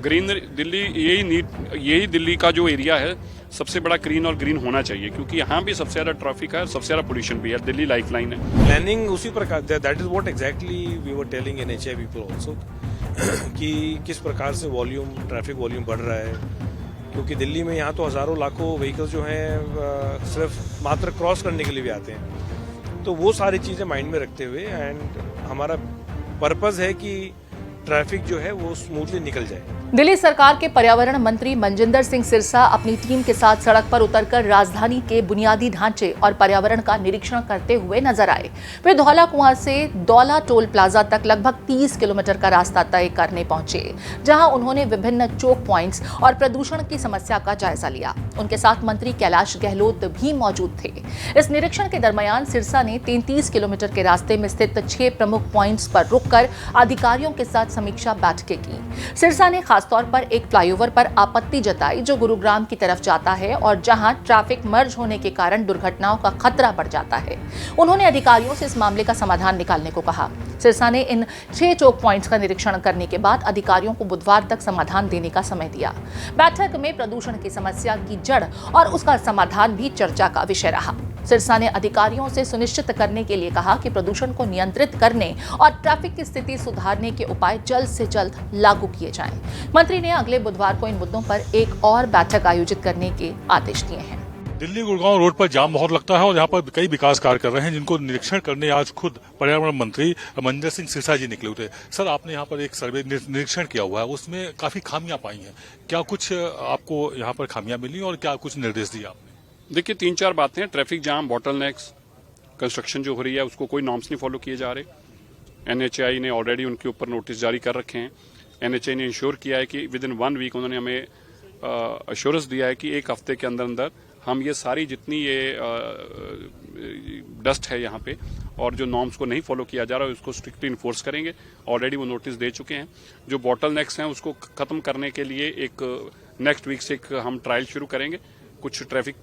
Green Delhi यही दिल्ली का जो एरिया है सबसे बड़ा क्लीन और ग्रीन होना चाहिए, क्योंकि यहाँ भी सबसे ज्यादा ट्रैफिक है, सबसे ज्यादा पोल्यूशन भी है। दिल्ली लाइफलाइन है। प्लानिंग उसी प्रकार, that is what exactly we were telling NHAI people also, कि किस प्रकार से ट्रैफिक वॉल्यूम बढ़ रहा है, क्योंकि दिल्ली में यहाँ तो हजारों लाखों व्हीकल्स जो हैं सिर्फ मात्र क्रॉस करने के लिए भी आते हैं। तो वो सारी चीज़ें माइंड में रखते हुए एंड हमारा पर्पस है कि ट्रैफिक जो है वो स्मूथली निकल जाए। दिल्ली सरकार के पर्यावरण मंत्री मनजिंदर सिंह सिरसा अपनी टीम के साथ सड़क पर उतरकर राजधानी के बुनियादी ढांचे और पर्यावरण का निरीक्षण करते हुए नजर आए। वे धौला कुआं से दौला टोल प्लाजा तक लगभग 30 किलोमीटर का रास्ता तय करने पहुंचे, जहां उन्होंने विभिन्न चोक पॉइंट्स और प्रदूषण की समस्या का जायजा लिया। उनके साथ मंत्री कैलाश गहलोत भी मौजूद थे। इस निरीक्षण के दरमियान सिरसा ने 33 किलोमीटर के रास्ते में स्थित 6 प्रमुख पॉइंट्स पर रुककर अधिकारियों के साथ समीक्षा बैठकें की। सिरसा ने खासतौर पर एक फ्लाईओवर पर आपत्ति जताई जो गुरुग्राम की तरफ जाता है और जहां ट्रैफिक मर्ज होने के कारण दुर्घटनाओं का खतरा बढ़ जाता है। उन्होंने अधिकारियों से इस मामले का समाधान निकालने को कहा। सिरसा ने इन 6 चौक पॉइंट्स का निरीक्षण करने के बाद अधिकारियों को बुधवार तक समाधान देने का समय दिया। बैठक में प्रदूषण की समस्या की जड़ और उसका समाधान भी चर्चा का विषय रहा। सिरसा ने अधिकारियों से सुनिश्चित करने के लिए कहा कि प्रदूषण को नियंत्रित करने और ट्रैफिक की स्थिति सुधारने के उपाय जल्द से जल्द लागू किए जाएं। मंत्री ने अगले बुधवार को इन मुद्दों पर एक और बैठक आयोजित करने के आदेश दिए हैं। दिल्ली गुड़गांव रोड पर जाम बहुत लगता है और यहाँ पर कई विकास कार्य कर रहे हैं, जिनको निरीक्षण करने आज खुद पर्यावरण मंत्री मनजिंदर सिंह सिरसा जी निकले हुए थे। सर, आपने यहाँ पर एक सर्वे निरीक्षण किया हुआ है, उसमें काफी खामियां पाई हैं। क्या कुछ आपको यहाँ पर खामियां मिली और क्या कुछ निर्देश दिए आपने? देखिए, 3-4 बातें हैं। ट्रैफिक जाम, बॉटलनेक्स, कंस्ट्रक्शन जो हो रही है उसको कोई नॉर्म्स नहीं फॉलो किए जा रहे। एनएचआई ने ऑलरेडी उनके ऊपर नोटिस जारी कर रखे हैं। एनएचआई ने इंश्योर किया है कि विद इन 1 वीक उन्होंने हमें अश्योरेंस दिया है कि 1 हफ्ते के अंदर अंदर हम ये सारी जितनी ये डस्ट है यहाँ पे और जो नॉर्म्स को नहीं फॉलो किया जा रहा है उसको स्ट्रिक्टली इन्फोर्स करेंगे। ऑलरेडी वो नोटिस दे चुके हैं। जो बॉटलनेक्स हैं उसको खत्म करने के लिए एक नेक्स्ट वीक से एक हम ट्रायल शुरू करेंगे कुछ ट्रैफिक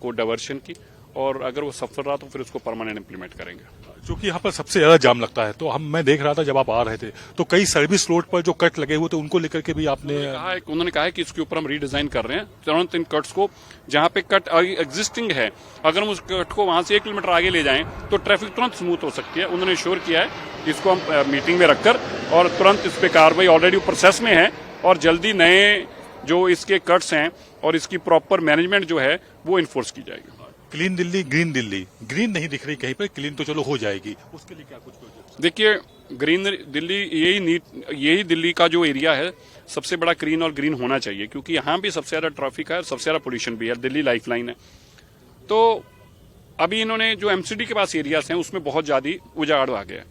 को डाइवर्शन की, और अगर वो सफल रहा तो फिर उसको परमानेंट इंप्लीमेंट करेंगे। क्योंकि यहाँ पर सबसे ज्यादा जाम लगता है, तो मैं देख रहा था जब आप आ रहे थे तो कई सर्विस रोड पर जो कट लगे हुए थे उनको लेकर के भी उन्होंने कहा है कि इसके ऊपर हम रीडिजाइन कर रहे हैं। तुरंत इन कट्स को, जहाँ पे कट एग्जिस्टिंग है, अगर हम उस कट को वहां से 1 किलोमीटर आगे ले जाएं तो ट्रैफिक तुरंत स्मूथ हो सकती है। उन्होंने श्योर किया है इसको हम मीटिंग में रखकर और तुरंत इस पे कार्रवाई ऑलरेडी प्रोसेस में है और जल्दी नए जो इसके कट्स हैं और इसकी प्रॉपर मैनेजमेंट जो है वो इन्फोर्स की जाएगी। क्लीन दिल्ली, ग्रीन नहीं दिख रही कहीं पर, क्लीन तो चलो हो जाएगी, उसके लिए क्या कुछ? देखिए, ग्रीन दिल्ली यही दिल्ली का जो एरिया है सबसे बड़ा क्लीन और ग्रीन होना चाहिए, क्योंकि यहाँ भी सबसे ज्यादा ट्रैफिक है, सबसे ज्यादा पोल्यूशन भी है। दिल्ली लाइफलाइन है। तो अभी इन्होंने जो एमसीडी के पास एरियाज हैं उसमें बहुत ज्यादा उजाड़ आ गया,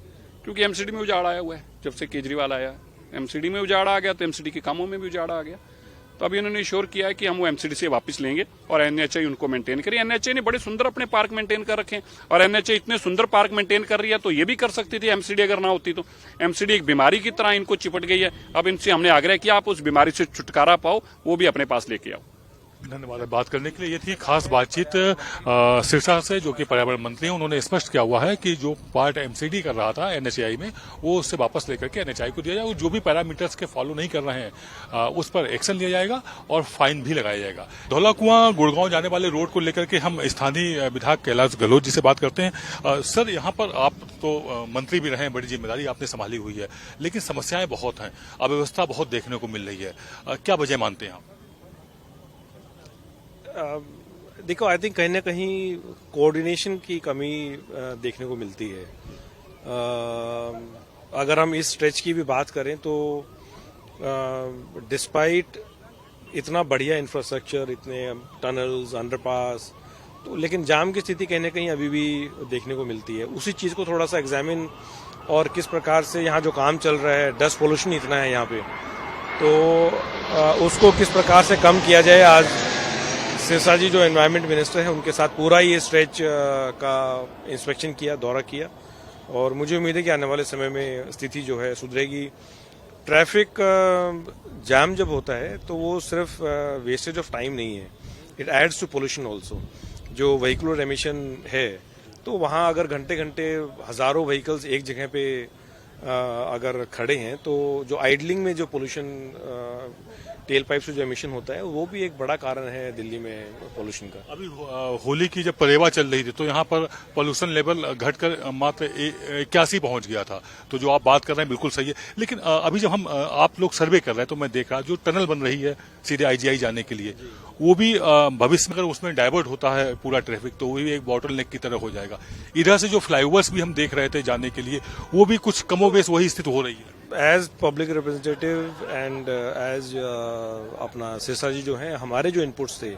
क्योंकि एमसीडी में उजाड़ आया हुआ है। जब से केजरीवाल आया एमसीडी में उजाड़ आ गया, तो एमसीडी के कामों में भी उजाड़ आ गया। तो अभी उन्होंने श्योर किया है कि हम वो एमसीडी से वापस लेंगे और एनएचआई उनको मेंटेन करें। एनएचआई ने बड़े सुंदर अपने पार्क मेंटेन कर रखे हैं और एनएचआई इतने सुंदर पार्क मेंटेन कर रही है तो ये भी कर सकती थी एमसीडी अगर ना होती तो। एमसीडी एक बीमारी की तरह इनको चिपट गई है। अब इनसे हमने आग्रह किया आप उस बीमारी से छुटकारा पाओ, वो भी अपने पास लेके आओ। धन्यवाद बात करने के लिए। ये थी खास बातचीत सिरसा से, जो कि पर्यावरण मंत्री हैं। उन्होंने स्पष्ट किया हुआ है कि जो पार्ट एमसीडी कर रहा था एनएचआई में, वो उससे वापस लेकर के एनएचआई को दिया जाए और जो भी पैरामीटर्स के फॉलो नहीं कर रहे हैं उस पर एक्शन लिया जाएगा और फाइन भी लगाया जाएगा। धौला कुआं गुड़गांव जाने वाले रोड को लेकर के हम स्थानीय विधायक कैलाश गहलोत जी से बात करते हैं। सर, यहाँ पर आप तो मंत्री भी रहे हैं, बड़ी जिम्मेदारी आपने संभाली हुई है, लेकिन समस्याएं बहुत हैं, अव्यवस्था बहुत देखने को मिल रही है। क्या वजह मानते हैं आप? देखो, आई थिंक कहीं ना कहीं कोऑर्डिनेशन की कमी देखने को मिलती है। अगर हम इस स्ट्रेच की भी बात करें तो डिस्पाइट इतना बढ़िया इंफ्रास्ट्रक्चर, इतने टनल्स, अंडरपास, तो लेकिन जाम की स्थिति कहीं ना कहीं अभी भी देखने को मिलती है। उसी चीज़ को थोड़ा सा एग्जामिन और किस प्रकार से यहाँ जो काम चल रहा है, डस्ट पोल्यूशन इतना है यहाँ पे, तो उसको किस प्रकार से कम किया जाए। आज सिरसा जी जो एनवायरनमेंट मिनिस्टर हैं उनके साथ पूरा ये स्ट्रेच का इंस्पेक्शन किया, दौरा किया, और मुझे उम्मीद है कि आने वाले समय में स्थिति जो है सुधरेगी। ट्रैफिक जाम जब होता है तो वो सिर्फ वेस्टेज ऑफ टाइम नहीं है, it adds to pollution also. जो व्हीकुलर एमिशन है, तो वहाँ अगर घंटे घंटे हजारों व्हीकल्स एक जगह पे अगर खड़े हैं तो जो आइडलिंग में जो पोल्यूशन टेल पाइप से जो एमिशन होता है वो भी एक बड़ा कारण है दिल्ली में पोल्यूशन का। अभी होली की जब परेवा चल रही थी तो यहाँ पर पोल्यूशन लेवल घटकर मात्र 81 पहुंच गया था। तो जो आप बात कर रहे हैं बिल्कुल सही है, लेकिन अभी जब हम आप लोग सर्वे कर रहे हैं तो मैं देख रहा जो टनल बन रही है सीधे आईजीआई जाने के लिए, वो भी भविष्य में अगर उसमें डाइवर्ट होता है पूरा ट्रैफिक तो वो भी एक बॉटल नेक की तरह हो जाएगा। इधर से जो फ्लाईओवर्स भी हम देख रहे थे जाने के लिए वो भी कुछ कमोबेश वही स्थिति हो रही है। As public representative and as अपना सिरसा जी जो हैं, हमारे जो इनपुट्स थे,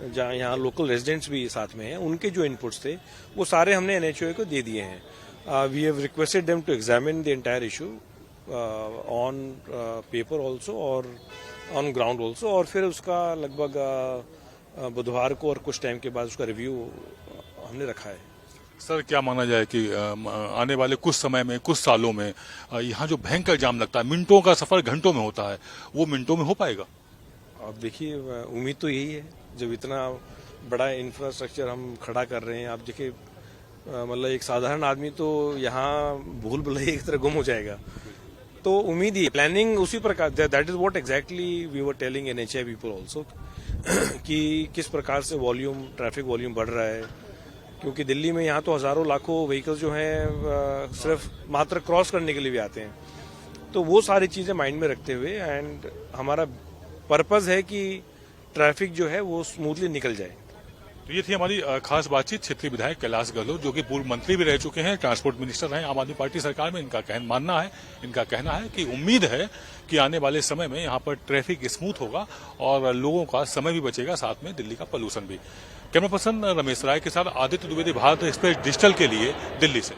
जहाँ यहाँ लोकल रेजिडेंट्स भी साथ में हैं, उनके जो इनपुट्स थे वो सारे हमने एनएचओए को दे दिए हैं। We have requested them to examine the entire issue on paper also और ऑन ग्राउंड ऑल्सो, और फिर उसका लगभग बुधवार को और कुछ टाइम के बाद उसका रिव्यू हमने रखा है। सर क्या माना जाए कि आने वाले कुछ समय में, कुछ सालों में यहाँ जो भयंकर जाम लगता है, मिनटों का सफर घंटों में होता है, वो मिनटों में हो पाएगा? अब देखिए, उम्मीद तो यही है, जब इतना बड़ा इंफ्रास्ट्रक्चर हम खड़ा कर रहे हैं। आप देखिए, मतलब एक साधारण आदमी तो यहाँ भूल भुलैया की तरह गुम हो जाएगा। तो उम्मीद ही प्लानिंग उसी प्रकार, that is what exactly we were telling NHAI people also, कि किस प्रकार से वॉल्यूम, ट्रैफिक वॉल्यूम बढ़ रहा है, क्योंकि दिल्ली में यहाँ तो हजारों लाखों व्हीकल्स जो हैं सिर्फ मात्र क्रॉस करने के लिए भी आते हैं। तो वो सारी चीजें माइंड में रखते हुए, एंड हमारा पर्पस है कि ट्रैफिक जो है वो स्मूथली निकल जाए। तो ये थी हमारी खास बातचीत क्षेत्रीय विधायक कैलाश गहलोत, जो कि पूर्व मंत्री भी रह चुके हैं, ट्रांसपोर्ट मिनिस्टर रहे आम आदमी पार्टी सरकार में। इनका कहना है कि उम्मीद है कि आने वाले समय में यहाँ पर ट्रैफिक स्मूथ होगा और लोगों का समय भी बचेगा, साथ में दिल्ली का पोल्यूशन भी। कैमरा पर्सन रमेश राय के साथ आदित्य द्विवेदी, भारत एक्सप्रेस डिजिटल के लिए दिल्ली से।